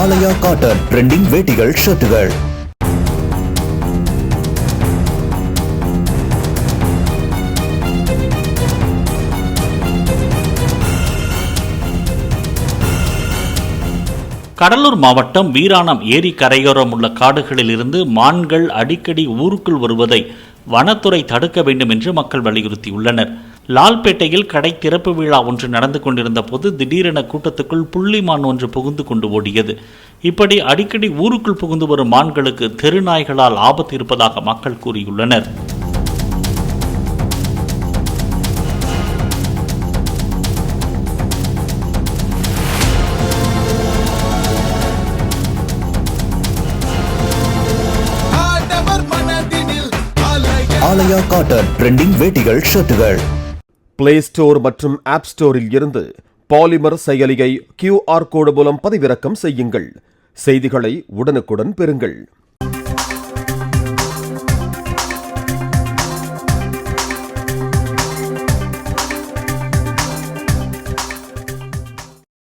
ஆலயா cotton trending வேட்டிகள், ஷர்ட்டுகள். Cuddalore மாவட்டம் வீராணம் ஏரி கரையோரம் உள்ள காடுகளில் இருந்து மான்கள் அடிக்கடி ஊருக்குள் வருவதை வனத்துறை தடுக்க வேண்டும் என்று மக்கள் வலியுறுத்தியுள்ளனர். லால்பேட்டையில் கடை திறப்பு விழா ஒன்று நடந்து கொண்டிருந்த போது திடீரென கூட்டத்துக்குள் புள்ளிமான் ஒன்று புகுந்து கொண்டு ஓடியது. இப்படி அடிக்கடி ஊருக்குள் புகுந்து வரும் மான்களுக்கு தெருநாய்களால் ஆபத்து இருப்பதாக மக்கள் கூறியுள்ளனர். ஆலயா காட்டன் ட்ரெண்டிங் வேட்டிகள், ஷர்ட்டுகள். பிளே ஸ்டோர் மற்றும் ஆப் ஸ்டோரில் இருந்து பாலிமர் செயலியை QR கோடு மூலம் பதிவிறக்கம் செய்யுங்கள். செய்திகளை உடனுக்குடன் பெறுங்கள்.